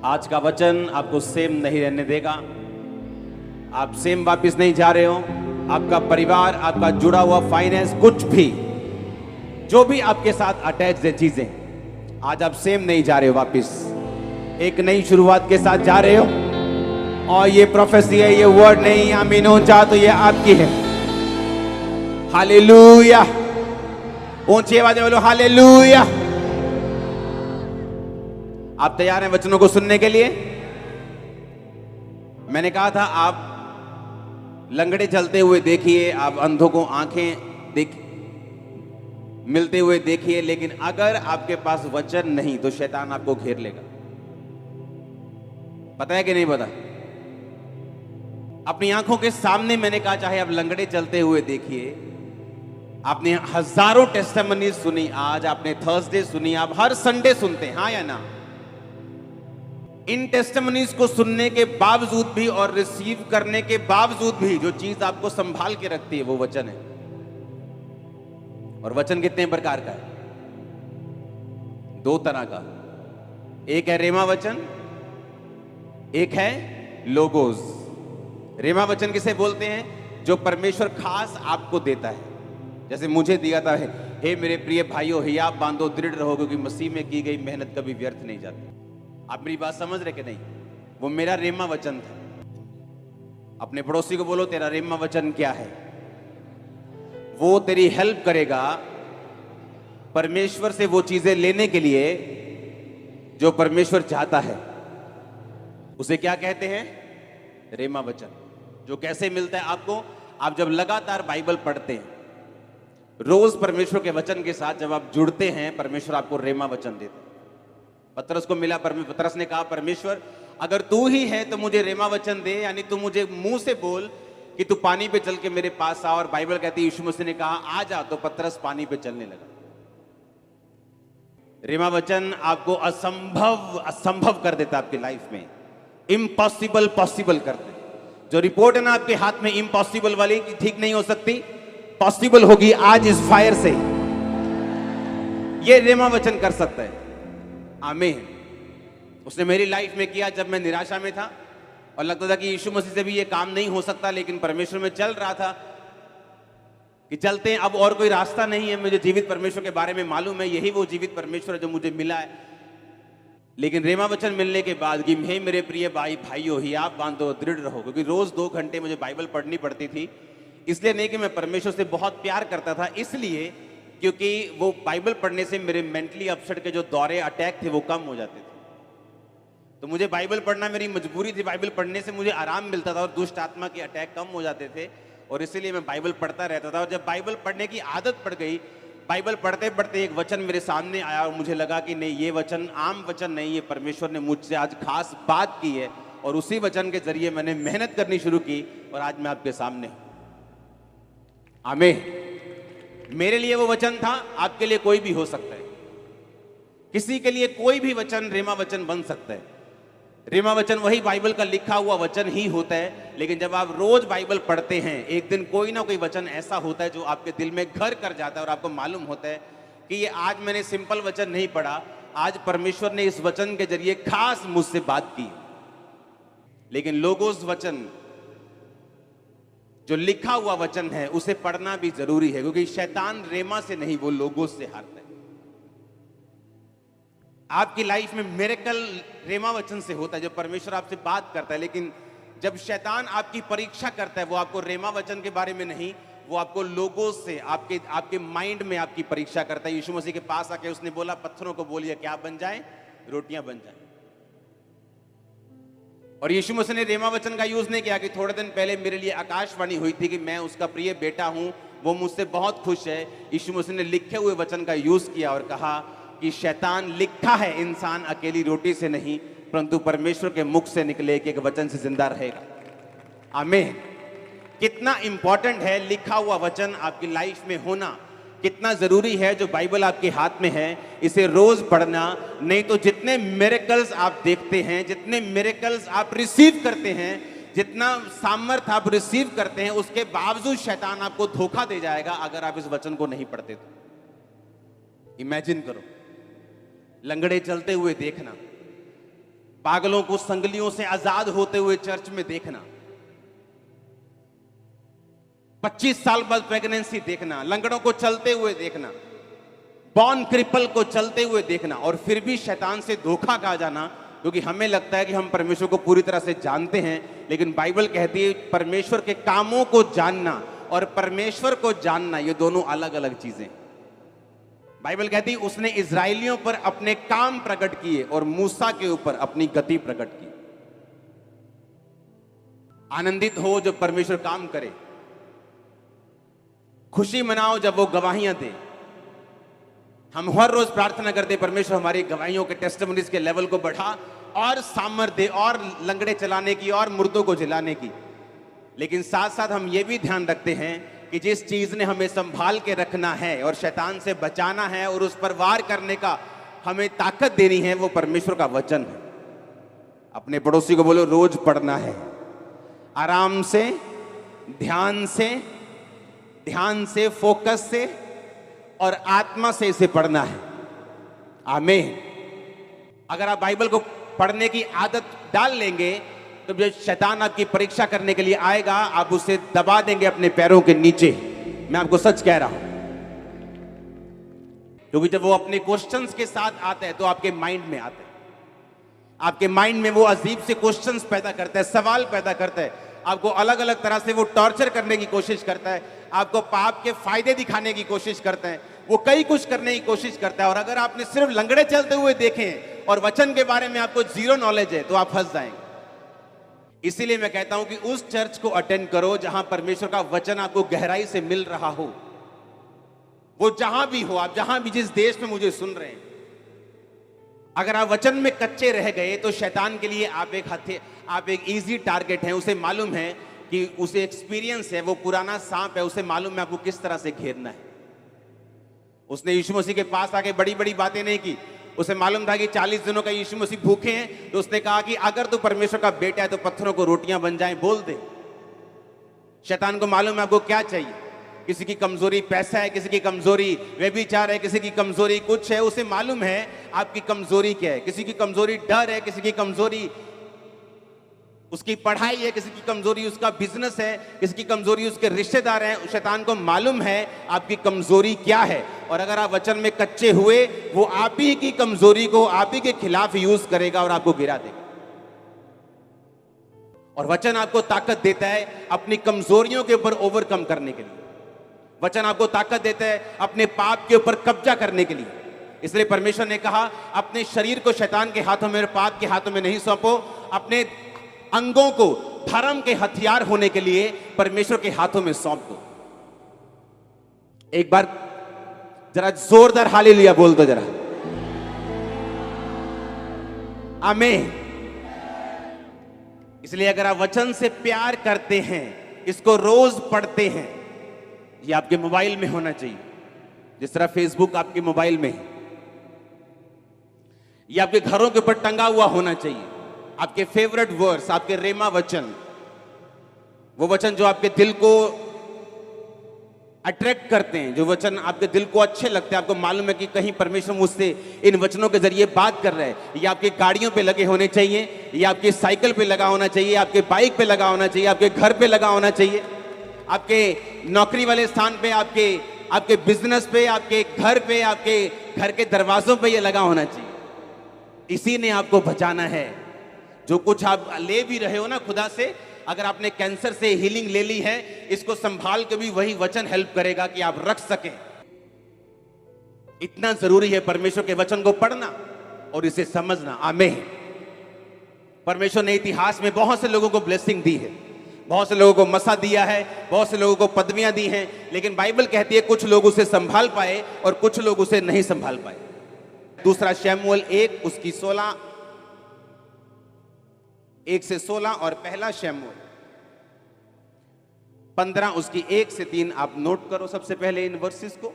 आज का वचन आपको सेम नहीं रहने देगा। आप सेम वापस नहीं जा रहे हो। आपका परिवार, आपका जुड़ा हुआ फाइनेंस, कुछ भी जो भी आपके साथ अटैच है चीजें, आज आप सेम नहीं जा रहे हो। वापस एक नई शुरुआत के साथ जा रहे हो। और ये प्रोफेसी है, ये वर्ड नहीं आमीन हो चाह तो ये आपकी है। हालेलुया, ऊंची आवाज में बोलो हालेलुया। आप तैयार हैं वचनों को सुनने के लिए? मैंने कहा था आप लंगड़े चलते हुए देखिए, आप अंधों को आंखें मिलते हुए देखिए, लेकिन अगर आपके पास वचन नहीं तो शैतान आपको घेर लेगा। पता है कि नहीं पता? अपनी आंखों के सामने मैंने कहा, चाहे आप लंगड़े चलते हुए देखिए। आपने हजारों टेस्टिमनी सुनी, आज आपने थर्सडे सुनी, आप हर संडे सुनते हैं, हाँ या ना? इन टेस्टिमनीज को सुनने के बावजूद भी और रिसीव करने के बावजूद भी जो चीज आपको संभाल के रखती है वो वचन है। और वचन कितने प्रकार का है? दो तरह का। एक है रेमा वचन, एक है लोगोस। रेमा वचन किसे बोलते हैं? जो परमेश्वर खास आपको देता है। जैसे मुझे दिया था, हे मेरे प्रिय भाइयों, हियाब बांधो, दृढ़ रहो, क्योंकि मसीह में की गई मेहनत कभी व्यर्थ नहीं जाती। आप मेरी बात समझ रहे कि नहीं? वो मेरा रेमा वचन था। अपने पड़ोसी को बोलो, तेरा रेमा वचन क्या है? वो तेरी हेल्प करेगा परमेश्वर से वो चीजें लेने के लिए जो परमेश्वर चाहता है। उसे क्या कहते हैं? रेमा वचन। जो कैसे मिलता है आपको? आप जब लगातार बाइबल पढ़ते हैं, रोज परमेश्वर के वचन के साथ जब आप जुड़ते हैं, परमेश्वर आपको रेमा वचन देता है। पतरस को मिला, पतरस ने कहा, परमेश्वर अगर तू ही है तो मुझे रेमा वचन दे, यानी तू मुझे मुंह से बोल कि तू पानी पे चल के मेरे पास आ। और बाइबल कहती है यीशु मसीह ने कहा आ जा, तो पतरस पानी पे चलने लगा। रेमा वचन आपको असंभव कर देता आपकी लाइफ में, इम्पॉसिबल पॉसिबल कर दे। जो रिपोर्ट है ना आपके हाथ में इम्पॉसिबल वाली कि ठीक नहीं हो सकती, पॉसिबल होगी आज इस फायर से। ये रेमा वचन कर सकता है। आमीन। उसने मेरी लाइफ में किया जब मैं निराशा में था और लगता था कि यीशु मसीह से भी ये काम नहीं हो सकता, लेकिन परमेश्वर में चल रहा था कि चलते हैं, अब और कोई रास्ता नहीं है। मुझे जीवित परमेश्वर के बारे में मालूम है, यही वो जीवित परमेश्वर है जो मुझे मिला है। लेकिन रेमा वचन मिलने के बाद कि हे मेरे प्रिय भाइयों, हियाब बांधो, दृढ़ रहो, क्योंकि रोज 2 घंटे मुझे बाइबल पढ़नी पड़ती थी। इसलिए नहीं कि मैं परमेश्वर से बहुत प्यार करता था, इसलिए क्योंकि वो बाइबल पढ़ने से मेरे मेंटली अपसेट के जो दौरे अटैक थे वो कम हो जाते थे। तो मुझे बाइबल पढ़ना मेरी मजबूरी थी। बाइबल पढ़ने से मुझे आराम मिलता था और दुष्ट आत्मा के अटैक कम हो जाते थे, और इसीलिए मैं बाइबल पढ़ता रहता था। और जब बाइबल पढ़ने की आदत पड़ गई, बाइबल पढ़ते पढ़ते एक वचन मेरे सामने आया और मुझे लगा कि नहीं, ये वचन आम वचन नहीं, ये परमेश्वर ने मुझसे आज खास बात की है। और उसी वचन के जरिए मैंने मेहनत करनी शुरू की और आज मैं आपके सामने हूं। आमीन। मेरे लिए वो वचन था, आपके लिए कोई भी हो सकता है। किसी के लिए कोई भी वचन रेमा वचन बन सकता है। रेमा वचन वही बाइबल का लिखा हुआ वचन ही होता है, लेकिन जब आप रोज बाइबल पढ़ते हैं, एक दिन कोई ना कोई वचन ऐसा होता है जो आपके दिल में घर कर जाता है और आपको मालूम होता है कि ये आज मैंने सिंपल वचन नहीं पढ़ा, आज परमेश्वर ने इस वचन के जरिए खास मुझसे बात की। लेकिन लोगोस वचन, जो लिखा हुआ वचन है, उसे पढ़ना भी जरूरी है, क्योंकि शैतान रेमा से नहीं, वो लोगोस से हारता है। आपकी लाइफ में मिरेकल रेमा वचन से होता है, जब परमेश्वर आपसे बात करता है। लेकिन जब शैतान आपकी परीक्षा करता है, वो आपको रेमा वचन के बारे में नहीं, वो आपको लोगोस से, आपके माइंड में आपकी परीक्षा करता है। यीशु मसीह के पास आके उसने बोला, पत्थरों को बोलिए क्या बन जाए? रोटियां बन जाए। और यीशु मसीह ने रेमा वचन का यूज नहीं किया कि थोड़े दिन पहले मेरे लिए आकाशवाणी हुई थी कि मैं उसका प्रिय बेटा हूं, वो मुझसे बहुत खुश है। यीशु मसीह ने लिखे हुए वचन का यूज किया और कहा कि शैतान, लिखा है इंसान अकेली रोटी से नहीं परंतु परमेश्वर के मुख से निकले एक वचन से जिंदा रहेगा। आमीन। कितना इंपॉर्टेंट है लिखा हुआ वचन आपकी लाइफ में होना, कितना जरूरी है जो बाइबल आपके हाथ में है, इसे रोज पढ़ना। नहीं तो जितने मिरेकल्स आप देखते हैं, जितने मिरेकल्स आप रिसीव करते हैं, जितना सामर्थ आप रिसीव करते हैं, उसके बावजूद शैतान आपको धोखा दे जाएगा अगर आप इस वचन को नहीं पढ़ते तो। इमेजिन करो, लंगड़े चलते हुए देखना, पागलों को संगलियों से आजाद होते हुए चर्च में देखना, 25 साल बाद प्रेगनेंसी देखना, लंगड़ों को चलते हुए देखना, बॉर्न क्रिपल को चलते हुए देखना, और फिर भी शैतान से धोखा खा जाना, क्योंकि हमें लगता है कि हम परमेश्वर को पूरी तरह से जानते हैं। लेकिन बाइबल कहती है परमेश्वर के कामों को जानना और परमेश्वर को जानना ये दोनों अलग अलग चीजें। बाइबल कहती है उसने इजराइलियों पर अपने काम प्रकट किए और मूसा के ऊपर अपनी गति प्रकट की। आनंदित हो जब परमेश्वर काम करे, खुशी मनाओ जब वो गवाहियां दे। हम हर रोज प्रार्थना करते परमेश्वर हमारी गवाहियों के टेस्टिमोनीज के लेवल को बढ़ा और सामर्थ दे और लंगड़े चलाने की और मुर्दों को जिलाने की। लेकिन साथ साथ हम ये भी ध्यान रखते हैं कि जिस चीज ने हमें संभाल के रखना है और शैतान से बचाना है और उस पर वार करने का हमें ताकत देनी है, वो परमेश्वर का वचन है। अपने पड़ोसी को बोलो रोज पढ़ना है, आराम से, ध्यान से, फोकस से और आत्मा से इसे पढ़ना है। आमीन। अगर आप बाइबल को पढ़ने की आदत डाल लेंगे तो जब शैतान आपकी परीक्षा करने के लिए आएगा आप उसे दबा देंगे अपने पैरों के नीचे। मैं आपको सच कह रहा हूं, क्योंकि जब वो अपने क्वेश्चंस के साथ आता है तो आपके माइंड में आता है, आपके माइंड में वो अजीब से क्वेश्चंस पैदा करता है, सवाल पैदा करता है, आपको अलग अलग तरह से वो टॉर्चर करने की कोशिश करता है, आपको पाप के फायदे दिखाने की कोशिश करता है, वो कई कुछ करने की कोशिश करता है। और अगर आपने सिर्फ लंगड़े चलते हुए देखे और वचन के बारे में आपको जीरो नॉलेज है तो आप फंस जाएंगे। इसीलिए मैं कहता हूं कि उस चर्च को अटेंड करो जहां परमेश्वर का वचन आपको गहराई से मिल रहा हो। वो जहां भी हो, आप जहां भी जिस देश में मुझे सुन रहे हैं, अगर आप वचन में कच्चे रह गए तो शैतान के लिए आप एक इजी टारगेट हैं। उसे मालूम है कि उसे एक्सपीरियंस है, वो पुराना सांप है, उसे मालूम है आपको किस तरह से घेरना है। उसने यीशु मसीह के पास आके बड़ी बड़ी बातें नहीं की। उसे मालूम था कि 40 दिनों का यीशु मसीह भूखे हैं, तो उसने कहा कि अगर तू परमेश्वर का बेटा है तो पत्थरों को रोटियां बन जाएं, बोल दे। शैतान को मालूम है आपको क्या चाहिए। किसी की कमजोरी पैसा है, किसी की कमजोरी व्यभिचार है, किसी की कमजोरी कुछ है। उसे मालूम है आपकी कमजोरी क्या है। किसी की कमजोरी डर है, किसी की कमजोरी उसकी पढ़ाई है, किसी की कमजोरी उसका बिजनेस है, किसी की कमजोरी उसके रिश्तेदार हैं। शैतान को मालूम है आपकी कमजोरी क्या है, और अगर आप वचन में कच्चे हुए वो आप ही की कमजोरी को आप ही के खिलाफ यूज करेगा और आपको गिरा देगा। और वचन आपको ताकत देता है अपनी कमजोरियों के ऊपर ओवरकम करने के लिए। वचन आपको ताकत देता है अपने पाप के ऊपर कब्जा करने के लिए। इसलिए परमेश्वर ने कहा अपने शरीर को शैतान के हाथों में और पाप के हाथों में नहीं सौंपो, अपने अंगों को धर्म के हथियार होने के लिए परमेश्वर के हाथों में सौंप दो। एक बार जरा जोरदार हालेलुया बोल दो जरा। आमीन। इसलिए अगर आप वचन से प्यार करते हैं, इसको रोज पढ़ते हैं, ये आपके मोबाइल में होना चाहिए। जिस तरह फेसबुक आपके मोबाइल में है, ये आपके घरों के ऊपर टंगा हुआ होना चाहिए। आपके फेवरेट वर्स, आपके रेमा वचन, वो वचन जो आपके दिल को अट्रैक्ट करते हैं, जो वचन आपके दिल को अच्छे लगते हैं। आपको मालूम है कि कहीं परमेश्वर मुझसे इन वचनों के जरिए बात कर रहा है। ये आपकी गाड़ियों पे लगे होने चाहिए, ये आपकी साइकिल पे लगा होना चाहिए, आपके बाइक पे लगा होना चाहिए, आपके घर पे लगा होना चाहिए, आपके नौकरी वाले स्थान पे, आपके बिजनेस पे, आपके घर पे, आपके घर के दरवाजों पे ये लगा होना चाहिए। इसी ने आपको बचाना है। जो कुछ आप ले भी रहे हो ना खुदा से, अगर आपने कैंसर से हीलिंग ले ली है, इसको संभाल के भी वही वचन हेल्प करेगा कि आप रख सकें। इतना जरूरी है परमेश्वर के वचन को पढ़ना और इसे समझना। आमीन। परमेश्वर ने इतिहास में बहुत से लोगों को ब्लेसिंग दी है, बहुत से लोगों को मसा दिया है, बहुत से लोगों को पदवियां दी हैं, लेकिन बाइबल कहती है कुछ लोग उसे संभाल पाए और कुछ लोग उसे नहीं संभाल पाए। दूसरा शमूएल 1 उसकी 1 से 16 और पहला शमूएल 15 उसकी 1 से 3 आप नोट करो सबसे पहले इन वर्सेस को।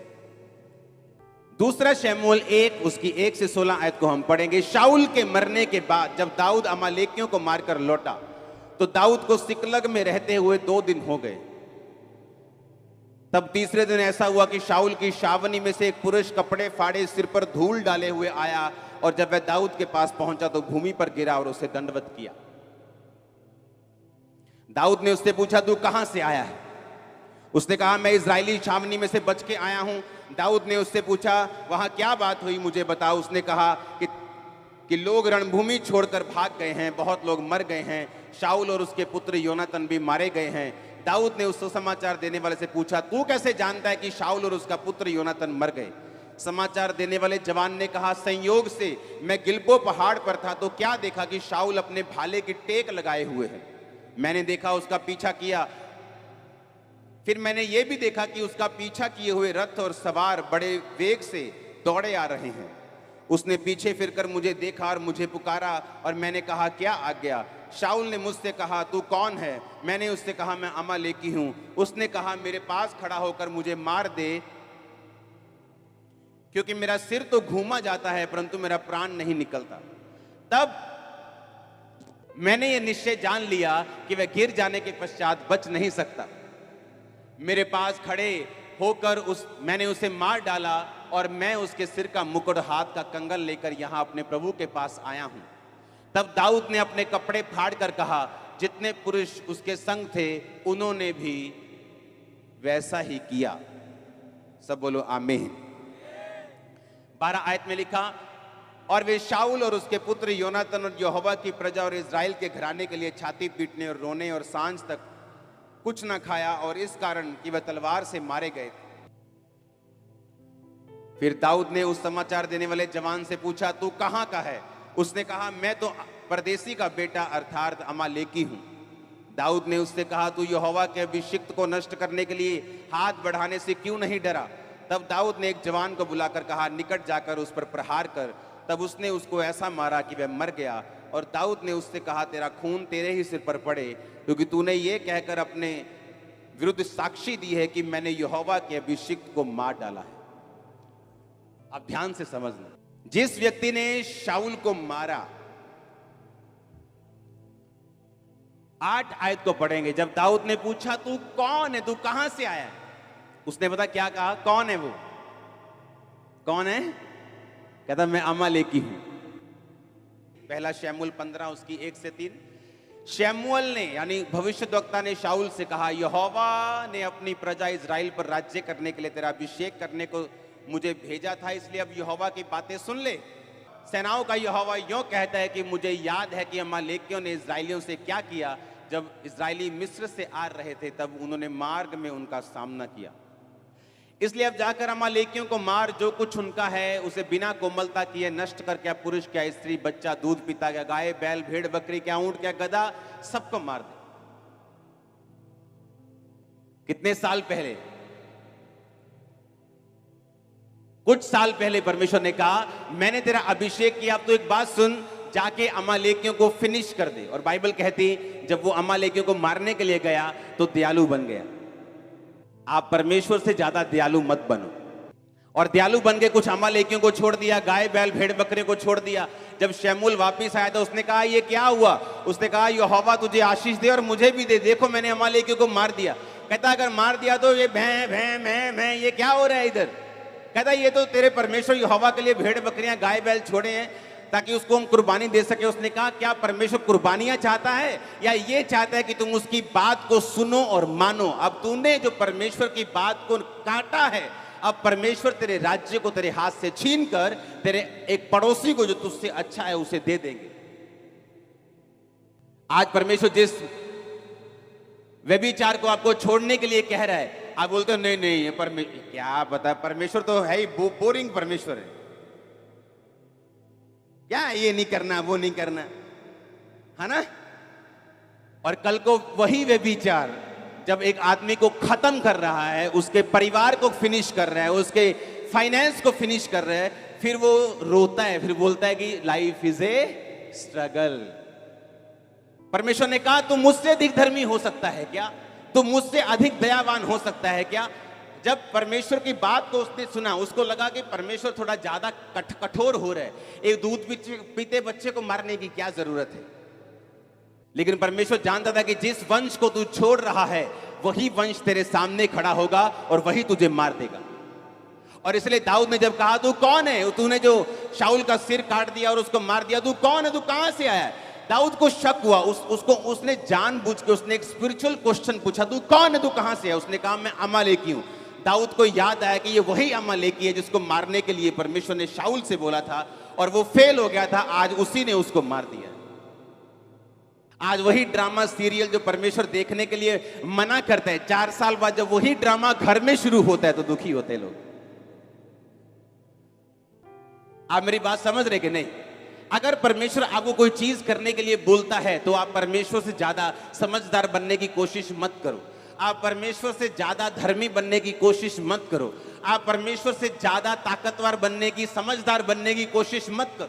दूसरा शमूएल 1 उसकी 1 से 16 आयत को हम पढ़ेंगे। शाऊल के मरने के बाद जब दाऊद अमालेकियों को मारकर लौटा तो दाऊद को सिकलग में रहते हुए 2 दिन हो गए। तब तीसरे दिन ऐसा हुआ कि शाऊल की छावनी में से एक पुरुष कपड़े फाड़े सिर पर धूल डाले हुए आया और जब वह दाऊद के पास पहुंचा तो भूमि पर गिरा और उसे दंडवत किया। दाऊद ने उससे पूछा, तू कहां से आया है? उसने कहा, मैं इजरायली छावनी में से बच के आया हूं। दाऊद ने उससे पूछा, वहां क्या बात हुई, मुझे बताओ। उसने कहा कि लोग रणभूमि छोड़कर भाग गए हैं, बहुत लोग मर गए हैं, शाऊल और उसके पुत्र योनातन भी मारे गए हैं। दाऊद ने उस समाचार देने वाले से पूछा, तू कैसे जानता है कि शाऊल और उसका पुत्र योनातन मर गए? समाचार देने वाले जवान ने कहा, संयोग से मैं गिलबो पहाड़ पर था तो क्या देखा कि शाऊल अपने भाले की टेक लगाए हुए है। मैंने देखा, उसका पीछा किया। फिर मैंने यह भी देखा कि उसका पीछा किए हुए रथ और सवार बड़े वेग से दौड़े आ रहे हैं। उसने पीछे फिरकर मुझे देखा और मुझे पुकारा और मैंने कहा, क्या आज्ञा? शाऊल ने मुझसे कहा, तू कौन है? मैंने उससे कहा, मैं अमालेकी हूं। उसने कहा, मेरे पास खड़ा होकर मुझे मार दे, क्योंकि मेरा सिर तो घूमा जाता है परंतु मेरा प्राण नहीं निकलता। तब मैंने यह निश्चय जान लिया कि वह गिर जाने के पश्चात बच नहीं सकता। मेरे पास खड़े होकर मैंने उसे मार डाला और मैं उसके सिर का मुकुट, हाथ का कंगन लेकर यहां अपने प्रभु के पास आया हूं। तब दाऊद ने अपने कपड़े फाड़ कर कहा, जितने पुरुष उसके संग थे उन्होंने भी वैसा ही किया। सब बोलो आमीन। 12 आयत में लिखा, और वे शाऊल और उसके पुत्र योनातन और यहोवा की प्रजा और इजराइल के घराने के लिए छाती पीटने और रोने और सांझ तक कुछ न खाया, और इस कारण कि वह तलवार से मारे गए। फिर दाऊद ने उस समाचार देने वाले जवान से पूछा, तू कहां का है? उसने कहा, मैं तो परदेसी का बेटा अर्थात अमालेकी हूं। दाऊद ने उससे कहा, तू यहोवा के अभिषिक्त को नष्ट करने के लिए हाथ बढ़ाने से क्यों नहीं डरा? तब दाऊद ने एक जवान को बुलाकर कहा, निकट जाकर उस पर प्रहार कर। तब उसने उसको ऐसा मारा कि वह मर गया। और दाऊद ने उससे कहा, तेरा खून तेरे ही सिर पर पड़े, क्योंकि तूने ये कहकर अपने विरुद्ध साक्षी दी है कि मैंने यहोवा के अभिषिक्त को मार डाला है। अब ध्यान से समझना, जिस व्यक्ति ने शाऊल को मारा, 8 आयत को पढ़ेंगे। जब दाऊद ने पूछा, तू कौन है, तू कहां से आया है? उसने पता क्या कहा? कौन है वो? कौन है? कहता, मैं अमालेकी हूं। पहला शमूएल 15 उसकी 1 से 3। शमूएल ने यानी भविष्यद्वक्ता ने शाऊल से कहा, यहोवा ने अपनी प्रजा इजराइल पर राज्य करने के लिए तेरा अभिषेक करने को मुझे भेजा था, इसलिए अब यहोवा की बातें सुन ले। सेनाओं का यहोवा यूं कहता है कि मुझे याद है कि अमालेकियों ने इजराइलियों से क्या किया। जब इजराइली मिस्र से आ रहे थे तब उन्होंने मार्ग में उनका सामना किया। इसलिए अब जाकर अमालेकियों को मार, जो कुछ उनका है उसे बिना कोमलता किए नष्ट कर, क्या पुरुष, क्या स्त्री, बच्चा, दूध पीता, क्या गाय, बैल, भेड़, बकरी, क्या ऊंट, क्या गधा, सबको मार दे। कितने साल पहले? कुछ साल पहले परमेश्वर ने कहा, मैंने तेरा अभिषेक किया, अब तो एक बात सुन, जाके अमालेकियों को फिनिश कर दे। और बाइबल कहती, जब वो अमालेकियों को मारने के लिए गया तो दयालु बन गया। आप परमेश्वर से ज्यादा दयालु मत बनो। और दयालु बन के कुछ अमालेकियों को छोड़ दिया, गाय बैल भेड़ बकरे को छोड़ दिया। जब शमूएल वापिस आया तो उसने कहा, ये क्या हुआ? उसने कहा, यहोवा तुझे आशीष दे और मुझे भी दे, देखो मैंने अमालेकियों को मार दिया। कहता, अगर मार दिया तो ये भैं भैं भैं भैं ये क्या हो रहा है इधर? कहता, ये तो तेरे परमेश्वर यहोवा के लिए भेड़ बकरियां गाय बैल छोड़े हैं ताकि उसको हम कुर्बानी दे सके। उसने कहा, क्या परमेश्वर कुर्बानियां चाहता है या ये चाहता है कि तुम उसकी बात को सुनो और मानो? अब तूने जो परमेश्वर की बात को काटा है, अब परमेश्वर तेरे राज्य को तेरे हाथ से छीन कर तेरे एक पड़ोसी को जो तुझसे अच्छा है उसे दे देंगे। आज परमेश्वर जिस व्यभिचार को आपको छोड़ने के लिए कह रहा है, आप बोलते हो नहीं नहीं, ये परमेश्वर क्या पता, परमेश्वर तो है ही बोरिंग परमेश्वर है, क्या ये नहीं करना वो नहीं करना, है ना? और कल को वही व्यभिचार जब एक आदमी को खत्म कर रहा है, उसके परिवार को फिनिश कर रहा है, उसके फाइनेंस को फिनिश कर रहा है, फिर वो रोता है, फिर बोलता है कि लाइफ इज ए स्ट्रगल। परमेश्वर ने कहा, तुम मुझसे अधिक धर्मी हो सकता है क्या? तुम मुझसे अधिक दयावान हो सकता है क्या? जब परमेश्वर की बात को उसने सुना, उसको लगा कि परमेश्वर थोड़ा ज्यादा कठोर हो रहा है, एक दूध पीते बच्चे को मारने की क्या जरूरत है? लेकिन परमेश्वर जानता था कि जिस वंश को तू छोड़ रहा है वही वंश तेरे सामने खड़ा होगा और वही तुझे मार देगा। और इसलिए दाऊद ने जब कहा तू कौन है, तूने जो शाऊल का सिर काट दिया और उसको मार दिया, तू कौन है, तू कहां से आया है? दाऊद को शक हुआ, उसने जानबूझ के उसने एक स्पिरिचुअल क्वेश्चन पूछा, तू कौन है, तू कहां से है? उसने कहा मैं अमालेकी हूं। दाऊद को याद आया कि ये वही अमालेकी है जिसको मारने के लिए परमेश्वर ने शाऊल से बोला था और वो फेल हो गया था। आज उसी ने उसको मार दिया। आज वही ड्रामा सीरियल जो परमेश्वर देखने के लिए मना करता है, 4 साल बाद जब वही ड्रामा घर में शुरू होता है तो दुखी होते हैं लोग। आप मेरी बात समझ रहे कि नहीं? अगर परमेश्वर आपको कोई चीज करने के लिए बोलता है तो आप परमेश्वर से ज्यादा समझदार बनने की कोशिश मत करो। आप परमेश्वर से ज्यादा धर्मी बनने की कोशिश मत करो। आप परमेश्वर से ज्यादा ताकतवर बनने की, समझदार बनने की कोशिश मत करो।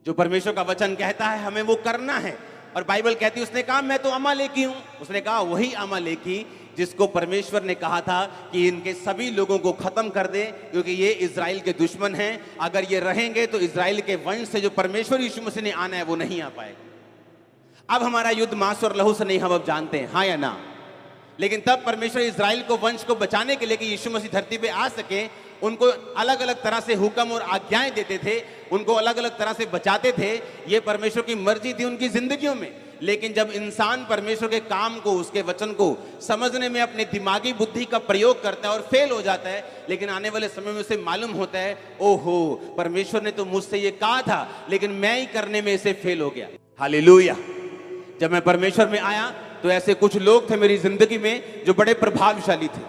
जो परमेश्वर का वचन कहता है हमें वो करना है। और बाइबल कहती है, उसने कहा मैं तो अमालेकी हूं। उसने कहा वही अमालेकी जिसको परमेश्वर ने कहा था कि इनके सभी लोगों को खत्म कर दे क्योंकि ये इजराइल के दुश्मन हैं। अगर ये रहेंगे तो इजराइल के वंश से जो परमेश्वर यीशु मसीह ने आना है वो नहीं आ पाएगा। अब हमारा युद्ध मांस और लहू से नहीं, हम अब जानते हैं, हाँ या ना? लेकिन तब परमेश्वर इजराइल को, वंश को बचाने के लिए कि यीशु मसीह धरती पे आ सके, उनको अलग अलग तरह से हुक्म और आज्ञाएं देते थे, उनको अलग अलग तरह से बचाते थे। ये परमेश्वर की मर्जी थी उनकी जिंदगियों में। लेकिन जब इंसान परमेश्वर के काम को, उसके वचन को समझने में अपनी दिमागी बुद्धि का प्रयोग करता है और फेल हो जाता है, लेकिन आने वाले समय में उसे मालूम होता है, ओहो परमेश्वर ने तो मुझसे ये कहा था लेकिन मैं ही करने में इसे फेल हो गया। हालेलुया। जब मैं परमेश्वर में आया तो ऐसे कुछ लोग थे मेरी जिंदगी में जो बड़े प्रभावशाली थे,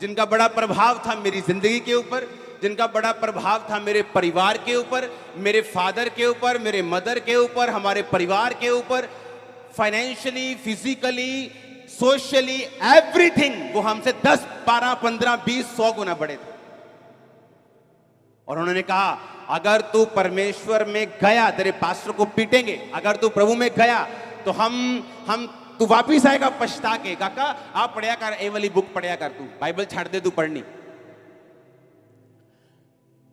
जिनका बड़ा प्रभाव था मेरी जिंदगी के ऊपर, जिनका बड़ा प्रभाव था मेरे परिवार के ऊपर, मेरे फादर के ऊपर, मेरे मदर के ऊपर, हमारे परिवार के ऊपर, फाइनेंशियली, फिजिकली, सोशली, एवरीथिंग। वो हमसे 10, 12, 15, 20, 100 गुना बड़े थे। और उन्होंने कहा अगर तू परमेश्वर में गया, तेरे पास्टर को पीटेंगे। अगर तू प्रभु में गया तो हम तू वापिस आएगा पछता के। काका आप पढ़िया कर, ए वाली बुक पढ़िया कर, तू बाइबल छाड़ दे, तू पढ़नी।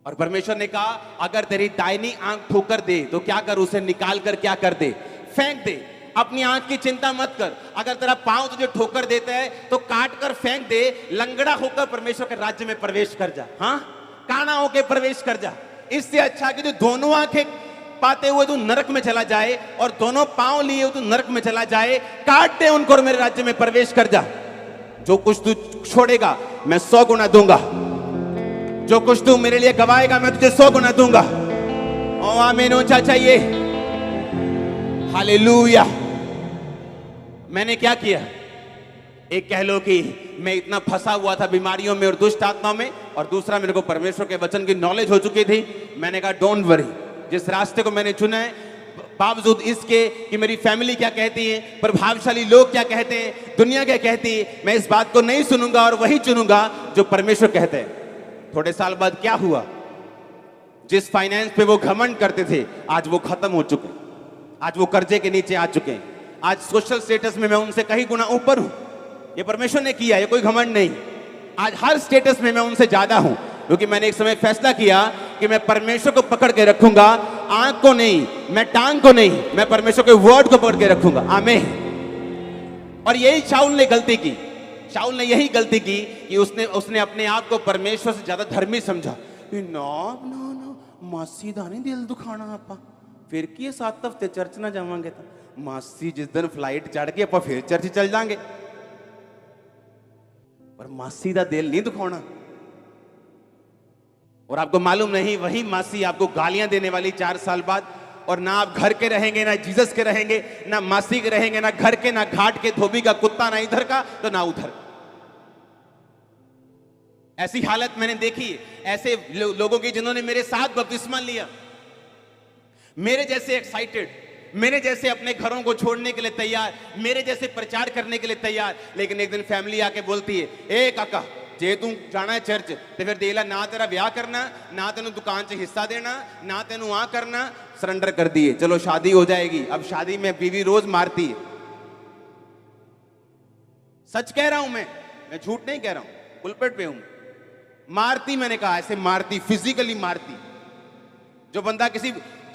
और परमेश्वर ने कहा अगर तेरी दाहिनी आंख ठोकर दे तो क्या कर, उसे निकाल कर क्या कर दे, फेंक दे। अपनी आंख की चिंता मत कर। अगर तेरा पांव तुझे ठोकर देता है तो काट कर फेंक दे। लंगड़ा होकर परमेश्वर के राज्य में प्रवेश कर जा। हाँ, काना होकर प्रवेश कर जा। इससे अच्छा कि तू दोनों आंखें पाते हुए तू नरक में चला जाए और दोनों पांव लिए हुए तू नरक में चला जाए। काट दे उनको और मेरे राज्य में प्रवेश कर जा। जो कुछ तू छोड़ेगा मैं 100 गुना दूंगा। जो कुछ तू मेरे लिए गवाएगा मैं तुझे 100 गुना दूंगा। ओ आमीन, ऊंचा चाहिए। हालेलुया। मैंने क्या किया? एक कह लो कि मैं इतना फंसा हुआ था बीमारियों में और दुष्ट आत्माओं में, और दूसरा मेरे को परमेश्वर के वचन की नॉलेज हो चुकी थी। मैंने कहा डोंट वरी, जिस रास्ते को मैंने चुना है, बावजूद इसके कि मेरी फैमिली क्या कहती है, प्रभावशाली लोग क्या कहते हैं, दुनिया क्या कहती है, मैं इस बात को नहीं सुनूंगा और वही चुनूंगा जो परमेश्वर कहते हैं। थोड़े साल बाद क्या हुआ? जिस फाइनेंस पे वो घमंड करते थे आज वो खत्म हो चुके, आज वो कर्जे के नीचे आ चुके हैं। आज सोशल स्टेटस में मैं उनसे कहीं गुना ऊपर हूं। ये परमेश्वर ने किया, ये कोई घमंड नहीं। आज हर स्टेटस में मैं उनसे ज्यादा हूं क्योंकि मैंने एक समय फैसला किया कि मैं परमेश्वर को पकड़ के रखूंगा, आंख को नहीं, मैं टांग को नहीं, मैं परमेश्वर के वर्ड को पकड़ के रखूंगा। आमीन। और यही शाऊल ने गलती की। शाऊल ने यही गलती की कि उसने अपने आप को परमेश्वर से ज्यादा धर्मी समझा। ना मासी दा नहीं दिल दुखाना, आपा फिर की 7 हफ्ते चर्च ना जावांगे तो मासी जिस दिन फ्लाइट चढ़ के आप फिर चर्च चल जाएंगे, पर मासी दा दिल नहीं दुखाना। और आपको मालूम नहीं, वही मासी आपको गालियां देने वाली 4 साल बाद। और ना आप घर के रहेंगे, ना जीसस के रहेंगे, ना मासी के रहेंगे, ना घर के, ना घाट के धोबी का कुत्ता, ना इधर का तो ना उधर। ऐसी हालत मैंने देखी ऐसे लोगों की जिन्होंने मेरे साथ बपतिस्मा लिया, मेरे जैसे एक्साइटेड, मेरे जैसे अपने घरों को छोड़ने के लिए तैयार, मेरे जैसे प्रचार करने के लिए तैयार। लेकिन एक दिन फैमिली आके बोलती है, ए काका जे तू जाना है चर्च तो फिर देला ना तेरा ब्याह करना, ना तेन दुकान च हिस्सा देना, ना तेन आ करना, सरेंडर कर दिए, चलो शादी हो जाएगी। अब शादी में बीवी रोज मारती है। सच कह रहा हूं मैं झूठ नहीं कह रहा हूं, पुलपिट पे हूं। मारती, मैंने कहा ऐसे मारती, फिजिकली मारती।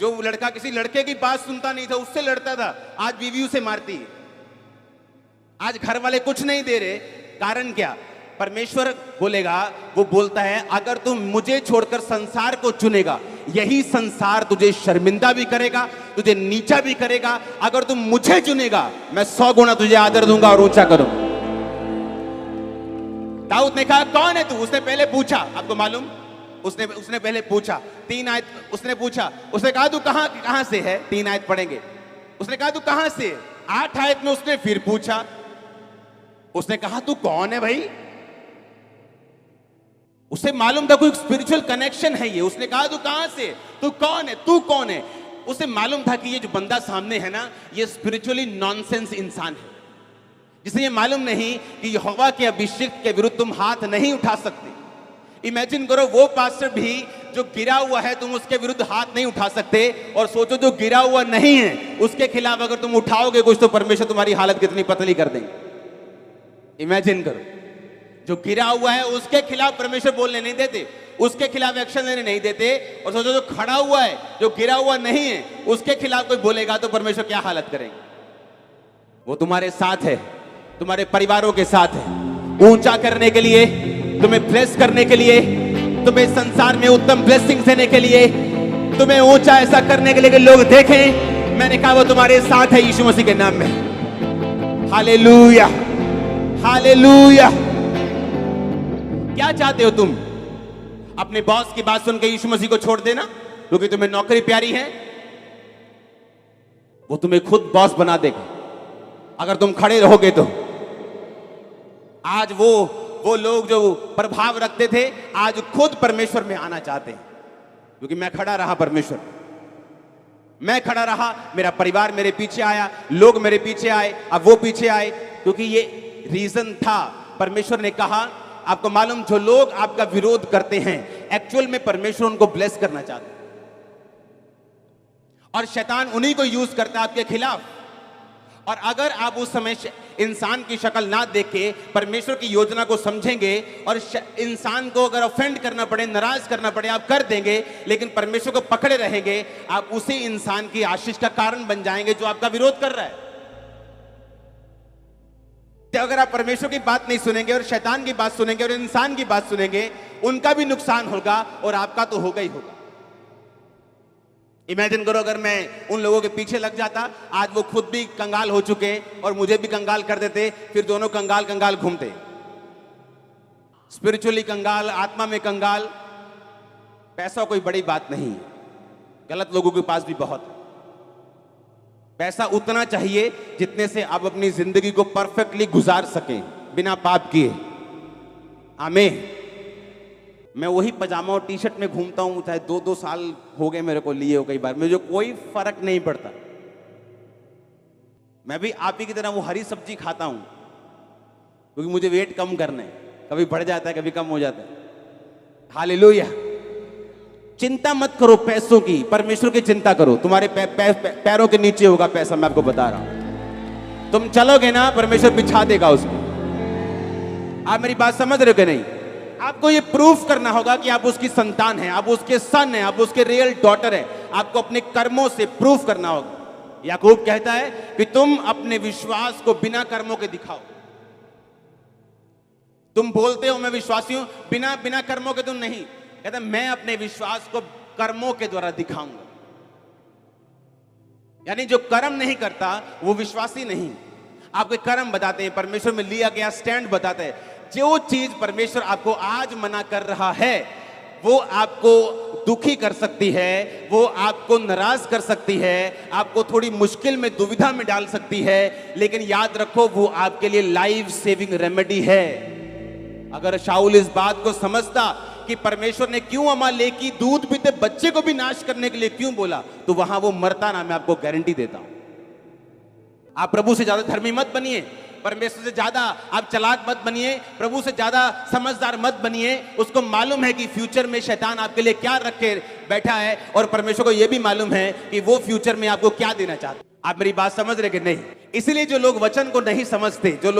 जो लड़का किसी लड़के की बात सुनता नहीं था उससे लड़ता था, आज बीवी उसे मारती है। आज घर वाले कुछ नहीं दे रहे, कारण क्या? परमेश्वर बोलेगा, वो बोलता है अगर तुम मुझे छोड़कर संसार को चुनेगा, यही संसार तुझे शर्मिंदा भी करेगा, तुझे नीचा भी करेगा। अगर तुम मुझे चुनेगा, मैं 100 गुना तुझे आदर दूंगा और ऊंचा करूंगा। दाऊद ने कहा कौन है तू? उसने पहले पूछा, आपको मालूम, उसने पहले पूछा 3 आयत उसने पूछा, उसने कहा तू कहां से है? 3 आयत पढ़ेंगे। उसने कहा तू कहां से है? 8 आयत में उसने फिर पूछा, उसने कहा तू कौन है भाई? उसे मालूम था कोई स्पिरिचुअल कनेक्शन है ये। उसने कहा तू कहां से, तू कौन है, तू कौन है? उसे मालूम था कि ये जो बंदा सामने है ना, ये स्पिरिचुअली नॉनसेंस इंसान है, जिसे ये मालूम नहीं कि यहोवा के अभिषेक के विरुद्ध तुम हाथ नहीं उठा सकते। इमेजिन करो, वो पास्टर भी जो गिरा हुआ है, तुम उसके विरुद्ध हाथ नहीं उठा सकते। और सोचो जो गिरा हुआ नहीं है, उसके खिलाफ अगर तुम उठाओगे कुछ, तो परमेश्वर तुम्हारी हालत कितनी पतली कर देंगे। इमेजिन करो, जो गिरा हुआ है उसके खिलाफ परमेश्वर बोलने नहीं देते, उसके खिलाफ एक्शन लेने नहीं देते। और सोचो जो खड़ा हुआ है, जो गिरा हुआ नहीं है, उसके खिलाफ कोई बोलेगा तो परमेश्वर क्या हालत करेंगे। वो तुम्हारे साथ है, तुम्हारे परिवारों के साथ है, ऊंचा करने के लिए, तुम्हें ब्लेस करने के लिए, तुम्हें संसार में उत्तम ब्लेसिंग देने के लिए, तुम्हें ऊंचा ऐसा करने के लिए कि लोग देखें। मैंने कहा वो तुम्हारे साथ है यीशु मसीह के नाम में। Hallelujah, hallelujah. क्या चाहते हो तुम? अपने बॉस की बात सुन के यीशु मसीह को छोड़ देना क्योंकि तुम्हें नौकरी प्यारी है? वो तुम्हें खुद बॉस बना देगा अगर तुम खड़े रहोगे तो। आज वो लोग जो प्रभाव रखते थे, आज खुद परमेश्वर में आना चाहते हैं, क्योंकि मैं खड़ा रहा परमेश्वर, मैं खड़ा रहा, मेरा परिवार मेरे पीछे आया, लोग मेरे पीछे आए, अब वो पीछे आए, क्योंकि ये रीजन था। परमेश्वर ने कहा, आपको मालूम, जो लोग आपका विरोध करते हैं, एक्चुअल में परमेश्वर उनको ब्लेस करना चाहते हैं, और शैतान उन्हीं को यूज करता है आपके खिलाफ। और अगर आप उस समय इंसान की शक्ल ना देख के परमेश्वर की योजना को समझेंगे, और इंसान को अगर ऑफेंड करना पड़े, नाराज करना पड़े, आप कर देंगे, लेकिन परमेश्वर को पकड़े रहेंगे, आप उसी इंसान की आशीष का कारण बन जाएंगे जो आपका विरोध कर रहा है। तो अगर आप परमेश्वर की बात नहीं सुनेंगे और शैतान की बात सुनेंगे और इंसान की बात सुनेंगे, उनका भी नुकसान होगा और आपका तो होगा ही होगा। इमेजिन करो, अगर मैं उन लोगों के पीछे लग जाता, आज वो खुद भी कंगाल हो चुके और मुझे भी कंगाल कर देते, फिर दोनों कंगाल कंगाल घूमते, स्पिरिचुअली कंगाल, आत्मा में कंगाल। पैसा कोई बड़ी बात नहीं है, गलत लोगों के पास भी बहुत है। पैसा उतना चाहिए जितने से आप अपनी जिंदगी को परफेक्टली गुजार सकें बिना पाप किए। आमीन। मैं वही पजामा और टी शर्ट में घूमता हूं, चाहे 2-2 साल हो गए मेरे को लिए हो, कई बार मुझे कोई फर्क नहीं पड़ता। मैं भी आप ही की तरह वो हरी सब्जी खाता हूं, क्योंकि मुझे वेट कम करना है, कभी बढ़ जाता है कभी कम हो जाता है। हालेलुया। चिंता मत करो पैसों की, परमेश्वर की चिंता करो। तुम्हारे पैरों के नीचे होगा पैसा, मैं आपको बता रहा हूं। तुम चलोगे ना, परमेश्वर बिछा देगा उसको। आप मेरी बात समझ रहे हो कि नहीं? आपको ये प्रूफ करना होगा कि आप उसकी संतान हैं, आप उसके सन हैं, आप उसके रियल डॉटर हैं। आपको अपने कर्मों से प्रूफ करना होगा। याकूब कहता है कि तुम अपने विश्वास को बिना कर्मों के दिखाओ। तुम बोलते हो मैं विश्वासी हूं, बिना कर्मों के तुम नहीं। कहता मैं अपने विश्वास को कर्मों के द्वारा दिखाऊंगा। यानी जो कर्म नहीं करता वो विश्वासी नहीं। आपके कर्म बताते हैं, परमेश्वर में लिया गया स्टैंड बताते हैं। जो चीज परमेश्वर आपको आज मना कर रहा है, वो आपको दुखी कर सकती है, वो आपको नाराज कर सकती है, आपको थोड़ी मुश्किल में, दुविधा में डाल सकती है, लेकिन याद रखो वो आपके लिए लाइफ सेविंग रेमेडी है। अगर शाऊल इस बात को समझता कि परमेश्वर ने क्यों अमालेकी दूध पीते बच्चे को भी नाश करने के लिए क्यों बोला, तो वहां वो मरता ना। मैं आपको गारंटी देता हूं। आप प्रभु से ज्यादा धर्मी मत बनिए, परमेश्वर से ज्यादा आप चालाक मत बनिए, प्रभु से ज्यादा समझदार मत बनिए। उसको मालूम है कि फ्यूचर में शैतान आपके लिए क्या रख के बैठा है, और परमेश्वर को यह भी मालूम है कि वो फ्यूचर में आपको क्या देना चाहता है। आप मेरी बात समझ रहे कि नहीं? इसलिए जो लोग वचन को नहीं समझते, जो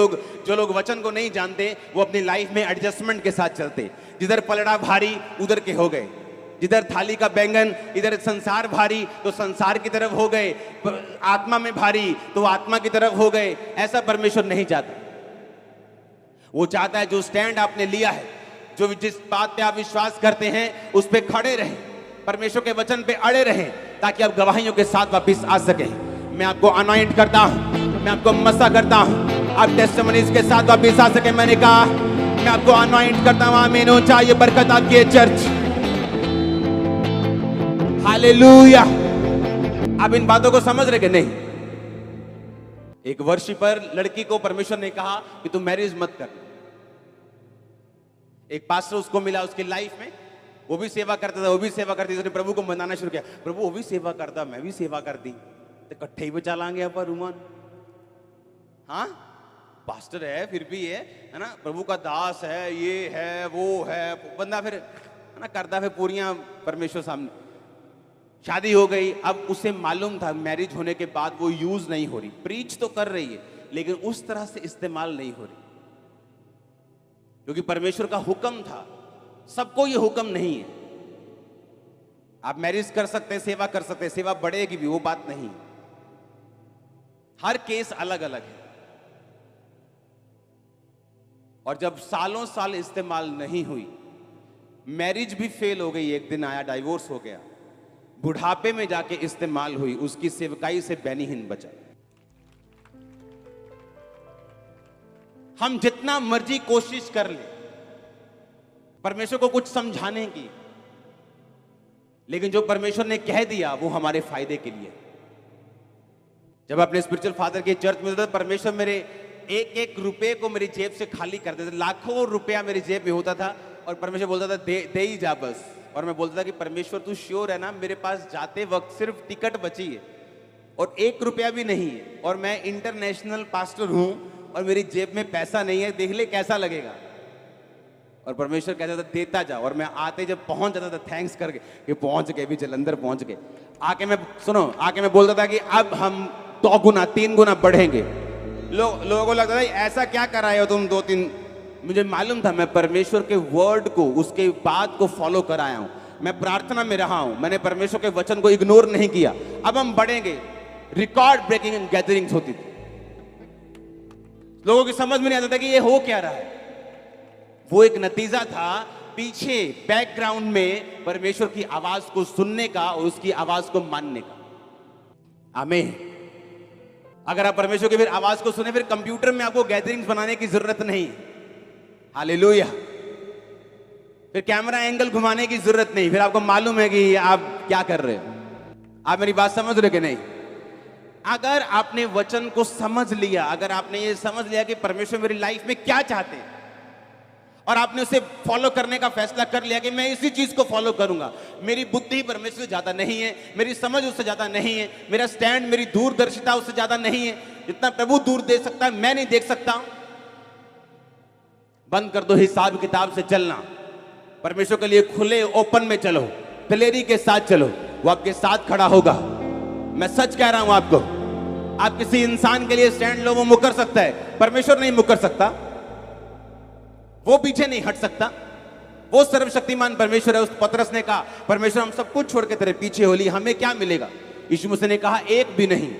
लोग वचन को नहीं जानते, वो अपनी लाइफ में एडजस्टमेंट के साथ चलते। जिधर पलड़ा भारी उधर के हो गए, जिधर थाली का बैंगन इधर संसार भारी तो संसार की तरफ हो गए, आत्मा में भारी तो आत्मा की तरफ हो गए। ऐसा परमेश्वर नहीं चाहता। वो चाहता है जो स्टैंड आपने लिया है, जो जिस बात पे आप विश्वास करते हैं उस पे खड़े रहें, परमेश्वर के वचन पे अड़े रहें, ताकि आप गवाहियों के साथ वापस आ सके। मैं आपको अनॉइंट करता हूं, मैं आपको मसा करता हूं, आप टेस्टिमनीज के साथ वापस आ सके। मैंने कहा मैं आपको अनॉइंट करता हूं। आमीन हो जाए, ये बरकत आपकी है चर्च। हालेलुया। आप इन बातों को समझ रहे कि नहीं? एक वर्शिपर लड़की को परमेश्वर ने कहा कि तुम मैरिज मत कर। एक पास्टर उसको मिला उसकी लाइफ में, वो भी सेवा करता था, वो भी सेवा करती थी। उसने प्रभु को मनाना शुरू किया, प्रभु वो भी सेवा करता, मैं भी सेवा करती, तो इकट्ठे ही बचा लांगे पर रूमान। हाँ, पास्टर है फिर भी है ना, प्रभु का दास है, ये है वो है, बंदा फिर है ना करता, फिर पूरियां परमेश्वर सामने। शादी हो गई, अब उसे मालूम था मैरिज होने के बाद वो यूज नहीं हो रही, प्रीच तो कर रही है लेकिन उस तरह से इस्तेमाल नहीं हो रही, क्योंकि परमेश्वर का हुक्म था। सबको ये हुक्म नहीं है। आप मैरिज कर सकते हैं, सेवा कर सकते हैं, सेवा बढ़ेगी भी, वो बात नहीं। हर केस अलग अलग है। और जब सालों साल इस्तेमाल नहीं हुई, मैरिज भी फेल हो गई, एक दिन आया डाइवोर्स हो गया, बुढ़ापे में जाके इस्तेमाल हुई, उसकी सेवकाई से बेनीहीन बचा। हम जितना मर्जी कोशिश कर ले परमेश्वर को कुछ समझाने की, लेकिन जो परमेश्वर ने कह दिया वो हमारे फायदे के लिए। जब अपने स्पिरिचुअल फादर के चर्च में था, परमेश्वर मेरे एक एक रुपए को मेरी जेब से खाली कर देते। लाखों रुपया मेरी जेब में होता था और परमेश्वर बोलता था दे ही जा बस। और मैं बोलता था कि परमेश्वर तू श्योर है ना, मेरे पास जाते वक्त सिर्फ टिकट बची है और 1 रुपया भी नहीं है, और मैं इंटरनेशनल पास्टर हूं और मेरी जेब में पैसा नहीं है, देख ले कैसा लगेगा। और परमेश्वर कहता था देता जा, और मैं आते जब पहुंच जाता था थैंक्स करके कि पहुंच गए, भी जलंधर पहुंच गए। आके मैं बोलता था कि अब हम 2 गुना 3 गुना बढ़ेंगे। लोगों को लगता था ऐसा क्या कर रहे हो तुम 2-3। मुझे मालूम था मैं परमेश्वर के वर्ड को, उसके बात को फॉलो कर आया हूं। मैं प्रार्थना में रहा हूं, मैंने परमेश्वर के वचन को इग्नोर नहीं किया। अब हम बढ़ेंगे। रिकॉर्ड ब्रेकिंग गैदरिंग्स होती थी, लोगों की समझ में नहीं आता था कि ये हो क्या रहा है। वो एक नतीजा था पीछे बैकग्राउंड में परमेश्वर की आवाज को सुनने का और उसकी आवाज को मानने का। आमीन। अगर आप परमेश्वर की फिर आवाज को सुने, फिर कंप्यूटर में आपको गैदरिंग्स बनाने की जरूरत नहीं। हालेलुया। फिर कैमरा एंगल घुमाने की जरूरत नहीं, फिर आपको मालूम है कि आप क्या कर रहे हो। आप मेरी बात समझ रहे हो कि नहीं? अगर आपने वचन को समझ लिया, अगर आपने ये समझ लिया कि परमेश्वर मेरी लाइफ में क्या चाहते हैं, और आपने उसे फॉलो करने का फैसला कर लिया कि मैं इसी चीज को फॉलो करूंगा, मेरी बुद्धि परमेश्वर से ज्यादा नहीं है, मेरी समझ उससे ज्यादा नहीं है, मेरा स्टैंड, मेरी दूरदर्शिता उससे ज्यादा नहीं है, जितना प्रभु दूर देख सकता है मैं नहीं देख सकता। बंद कर दो हिसाब किताब से चलना, परमेश्वर के लिए खुले ओपन में चलो, दिलेरी के साथ चलो, वो आपके साथ खड़ा होगा। मैं सच कह रहा हूं आपको, आप किसी इंसान के लिए स्टैंड लो, वो मुकर सकता है, परमेश्वर नहीं मुकर सकता, वो पीछे नहीं हट सकता। वो सर्वशक्तिमान परमेश्वर है। उस पतरस ने कहा परमेश्वर हम सब कुछ छोड़ के तेरे पीछे हो लिए, हमें क्या मिलेगा? यीशु मसीह ने कहा एक भी नहीं,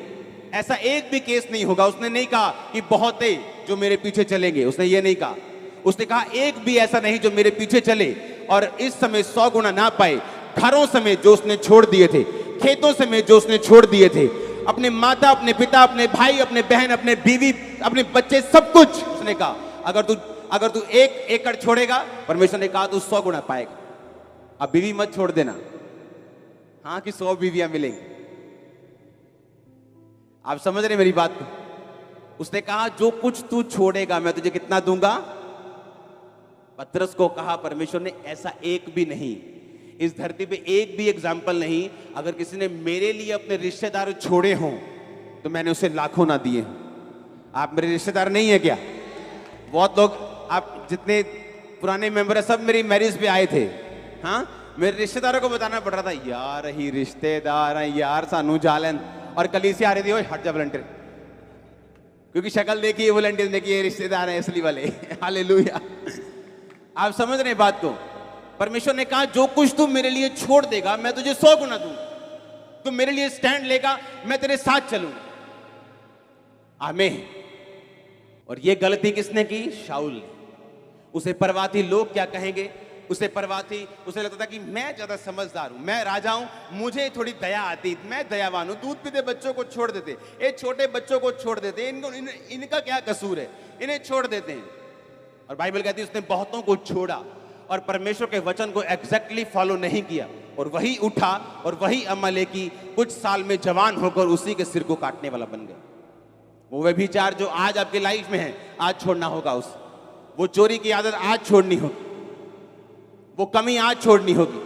ऐसा एक भी केस नहीं होगा। उसने नहीं कहा कि बहुत है जो मेरे पीछे चलेंगे, उसने ये नहीं कहा। उसने कहा एक भी ऐसा नहीं जो मेरे पीछे चले और इस समय 100 गुना ना पाए। घरों समेत जो उसने छोड़ दिए थे, खेतों समेत जो उसने छोड़ दिए थे, अपने माता, अपने पिता, अपने भाई, अपने बहन, अपने बीवी, अपने बच्चे, सब कुछ उसने कहा अगर तू 1 एकड़ छोड़ेगा, परमेश्वर ने कहा तू 100 गुना पाएगा। अब बीवी मत छोड़ देना, हाँ कि 100 बीवियां मिलेंगी। आप समझ रहे मेरी बात को? उसने कहा जो कुछ तू छोड़ेगा मैं तुझे कितना दूंगा। पतरस को कहा परमेश्वर ने ऐसा एक भी नहीं, इस धरती पे एक भी एग्जाम्पल नहीं, अगर किसी ने मेरे लिए अपने रिश्तेदार छोड़े हों तो मैंने उसे लाखों ना दिए। आप मेरे रिश्तेदार नहीं है क्या? बहुत लोग, आप जितने पुराने मेंबर है सब मेरी मैरिज पे आए थे। हाँ, मेरे रिश्तेदारों को बताना पड़ रहा था यार ही रिश्तेदार है यार, सानू जालन। और कलीसिया आ रही थी, ओए हट जा वॉलंटियर, क्योंकि शक्ल देखी है वॉलंटियर ने कि ये रिश्तेदार है असली वाले। हालेलुया। आप समझ रहे बात को? परमेश्वर ने कहा जो कुछ तू मेरे लिए छोड़ देगा मैं तुझे 100 गुना दूंगा। तू मेरे लिए स्टैंड लेगा, मैं तेरे साथ चलूंगा। आमीन। और ये गलती किसने की? शाऊल ने। उसे परवाह थी लोग क्या कहेंगे, उसे परवाह थी, उसे लगता था कि मैं ज्यादा समझदार हूं, मैं राजा हूं, मुझे थोड़ी दया आती, मैं दयावान हूं। दूध पीते बच्चों को छोड़ देते, ये छोटे बच्चों को छोड़ देते, इनका क्या कसूर है, इन्हें छोड़ देते हैं। और बाइबल कहती है उसने बहुतों को छोड़ा और परमेश्वर के वचन को एग्जैक्टली फॉलो नहीं किया, और वही उठा और वही अमालेकी कुछ साल में जवान होकर उसी के सिर को काटने वाला बन गया। वो व्यभिचार जो आज आपकी लाइफ में है, आज छोड़ना होगा उसे। वो चोरी की आदत आज छोड़नी होगी, वो कमी आज छोड़नी होगी,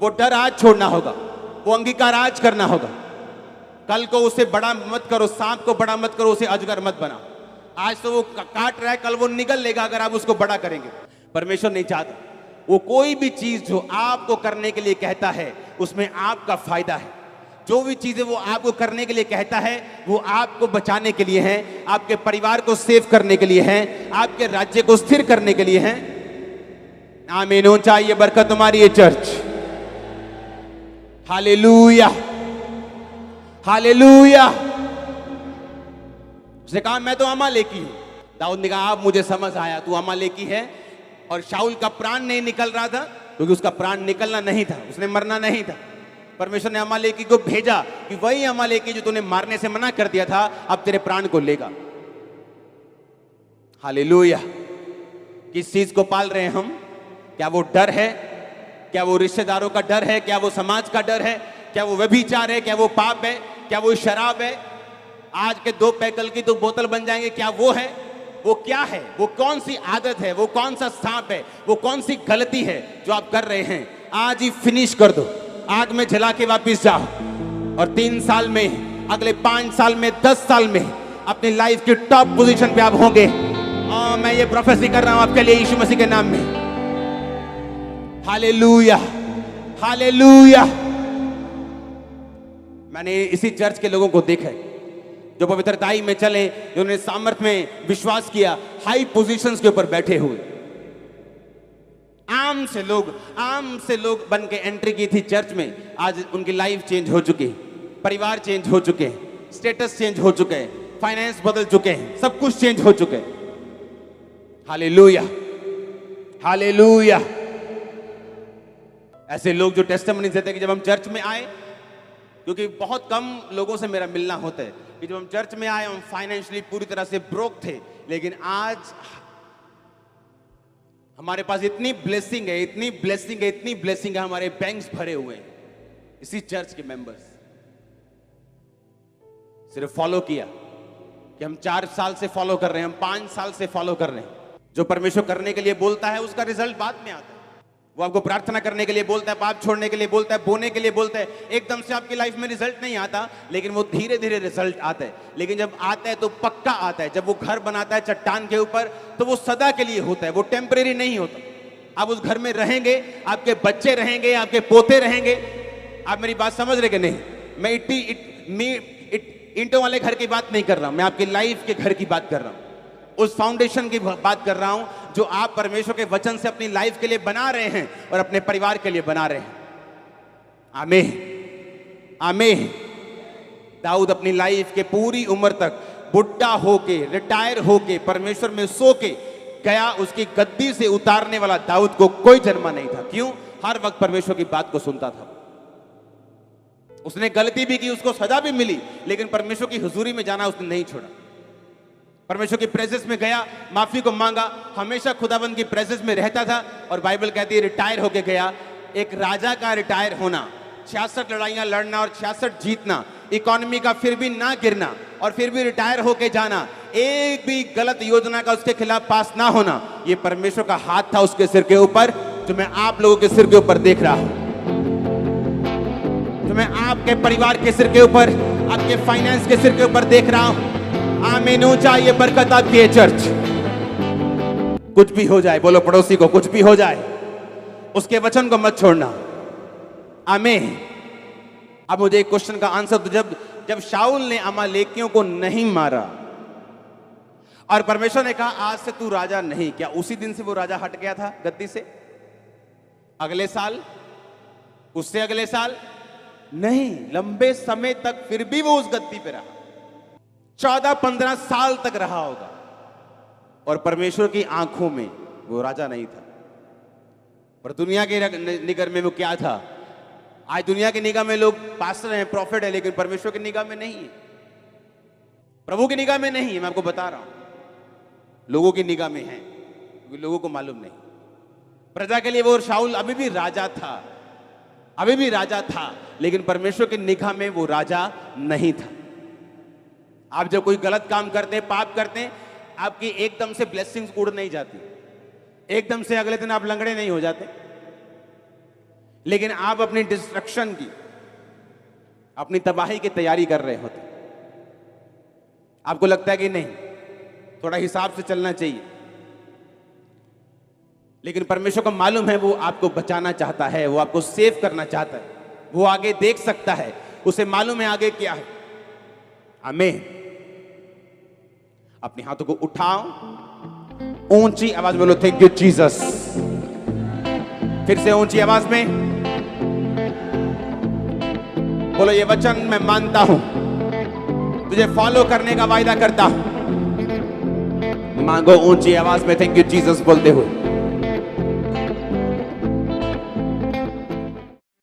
वो डर आज छोड़ना होगा, वो अंगीकार आज करना होगा। कल को उसे बड़ा मत करो, सांप को बड़ा मत करो, उसे अजगर मत बनाओ। आज तो वो काट रहा है, कल वो निगल लेगा अगर आप उसको बड़ा करेंगे। परमेश्वर नहीं चाहता वो कोई भी चीज जो आपको करने के लिए कहता है उसमें आपका फायदा है। जो भी चीजें वो आपको करने के लिए कहता है वो आपको बचाने के लिए है, आपके परिवार को सेव करने के लिए है, आपके राज्य को स्थिर करने के लिए है। आमीन हो चाहिए बरकत तुम्हारी ये चर्च। Hallelujah, hallelujah. उसने कहा मैं तो अमालेकी हूं। दाऊद ने कहा आप मुझे समझ आया, तू अमालेकी है। और शाऊल का प्राण नहीं निकल रहा था क्योंकि उसका प्राण निकलना नहीं था, उसने मरना नहीं था। परमेश्वर ने अमालेकी को भेजा कि वही अमालेकी जो तूने मारने से मना कर दिया था अब तेरे प्राण को लेगा। हालेलुया। किस चीज को पाल रहे हैं हम? क्या वो डर है? क्या वो रिश्तेदारों का डर है? क्या वो समाज का डर है? क्या वो व्यभिचार है? क्या वो पाप है? क्या वो शराब है? आज के 2 पैकल की तो बोतल बन जाएंगे, क्या वो है? वो क्या है? वो कौन सी आदत है? वो कौन सा सांप है? वो कौन सी गलती है जो आप कर रहे हैं? आज ही फिनिश कर दो, आग में जला के वापिस जाओ और 3 साल में, अगले 5 साल में, 10 साल में अपनी लाइफ की टॉप पोजीशन पे आप होंगे। और मैं ये प्रोफेसी कर रहा हूं आपके लिए यीशु मसीह के नाम में। Hallelujah, hallelujah. मैंने इसी चर्च के लोगों को देखा है जो पवित्रताई में चले, जिन्होंने सामर्थ में विश्वास किया, हाई पोजीशंस के ऊपर बैठे हुए। आम से लोग बन के एंट्री की थी चर्च में, आज उनकी लाइफ चेंज हो चुकी है, परिवार चेंज हो चुके हैं, स्टेटस चेंज हो चुके हैं, फाइनेंस बदल चुके हैं, सब कुछ चेंज हो चुके हैं। Hallelujah, hallelujah. ऐसे लोग जो टेस्टिमनी देते हैं कि जब हम चर्च में आए, क्योंकि बहुत कम लोगों से मेरा मिलना होता है, कि जब हम चर्च में आए हम फाइनेंशियली पूरी तरह से ब्रोक थे, लेकिन आज हमारे पास इतनी ब्लेसिंग है, इतनी ब्लेसिंग है, इतनी ब्लेसिंग है, हमारे बैंक्स भरे हुए हैं। इसी चर्च के मेंबर्स सिर्फ फॉलो किया कि हम 4 साल से फॉलो कर रहे हैं, हम 5 साल से फॉलो कर रहे हैं। जो परमेश्वर करने के लिए बोलता है उसका रिजल्ट बाद में आता है। वो आपको प्रार्थना करने के लिए बोलता है, पाप छोड़ने के लिए बोलता है, बोने के लिए बोलता है। एकदम से आपकी लाइफ में रिजल्ट नहीं आता, लेकिन वो धीरे धीरे रिजल्ट आता है। लेकिन जब आता है तो पक्का आता है। जब वो घर बनाता है चट्टान के ऊपर तो वो सदा के लिए होता है, वो टेम्परेरी नहीं होता। आप उस घर में रहेंगे, आपके बच्चे रहेंगे, आपके पोते रहेंगे। आप मेरी बात समझ रहे कि नहीं? मैं ईंटों वाले घर की बात नहीं कर रहा हूं, मैं आपकी लाइफ के घर की बात कर रहा हूं, उस फाउंडेशन की बात कर रहा हूं जो आप परमेश्वर के वचन से अपनी लाइफ के लिए बना रहे हैं और अपने परिवार के लिए बना रहे हैं। आमीन, आमीन। दाऊद अपनी लाइफ के पूरी उम्र तक बुढ़ा होके, रिटायर होके, परमेश्वर में सो के गया। उसकी गद्दी से उतारने वाला दाऊद को कोई जन्मा नहीं था। क्यों? हर वक्त परमेश्वर की बात को सुनता था। उसने गलती भी की, उसको सजा भी मिली, लेकिन परमेश्वर की हुजूरी में जाना उसने नहीं छोड़ा। परमेश्वर की प्रेजेंस में गया, माफी को मांगा, हमेशा खुदाबंद की प्रेजेंस में रहता था। और बाइबल कहती है रिटायर होके गया। एक राजा का रिटायर होना, 66 लड़ाइयां लड़ना और 66 जीतना, इकोनॉमी का फिर भी ना गिरना और फिर भी रिटायर होके जाना, एक भी गलत योजना का उसके खिलाफ पास ना होना, ये परमेश्वर का हाथ था उसके सिर के ऊपर, जो मैं आप लोगों के सिर के ऊपर देख रहा हूं, जो मैं आपके परिवार के सिर के ऊपर, आपके फाइनेंस के सिर के ऊपर देख रहा हूं। आमीन। ऊंचा ये बरकत आपकी है चर्च। कुछ भी हो जाए, बोलो पड़ोसी को, कुछ भी हो जाए उसके वचन को मत छोड़ना। आमीन। अब मुझे एक क्वेश्चन का आंसर दो। जब शाऊल ने अमालेकियों को नहीं मारा और परमेश्वर ने कहा आज से तू राजा नहीं, क्या उसी दिन से वो राजा हट गया था गद्दी से? अगले साल, उससे अगले साल नहीं, लंबे समय तक फिर भी वो उस गद्दी पे रहा। 14-15 साल तक रहा होगा। और परमेश्वर की आंखों में वो राजा नहीं था। पर दुनिया के निगाह में वो क्या था? आज दुनिया की निगाह में लोग पास्टर हैं, प्रॉफिट है, लेकिन परमेश्वर की निगाह में नहीं है, प्रभु की निगाह में नहीं है। मैं आपको बता रहा हूं, लोगों की निगाह में है, क्योंकि लोगों को मालूम नहीं। प्रजा के लिए वो शाऊल अभी भी राजा था, अभी भी राजा था, लेकिन परमेश्वर की निगाह में वो राजा नहीं था। आप जब कोई गलत काम करते हैं, पाप करते हैं, आपकी एकदम से ब्लेसिंग्स उड़ नहीं जाती, एकदम से अगले दिन आप लंगड़े नहीं हो जाते, लेकिन आप अपनी डिस्ट्रक्शन की, अपनी तबाही की तैयारी कर रहे होते। आपको लगता है कि नहीं, थोड़ा हिसाब से चलना चाहिए, लेकिन परमेश्वर को मालूम है वो आपको बचाना चाहता है, वो आपको सेव करना चाहता है, वो आगे देख सकता है, उसे मालूम है आगे क्या है। आमीन। अपने हाथों को उठाओ, ऊंची आवाज बोलो थैंक यू जीसस। फिर से ऊंची आवाज में बोलो ये वचन मैं मानता हूं, तुझे फॉलो करने का वायदा करता हूं। मांगो ऊंची आवाज में थैंक यू जीसस बोलते हुए।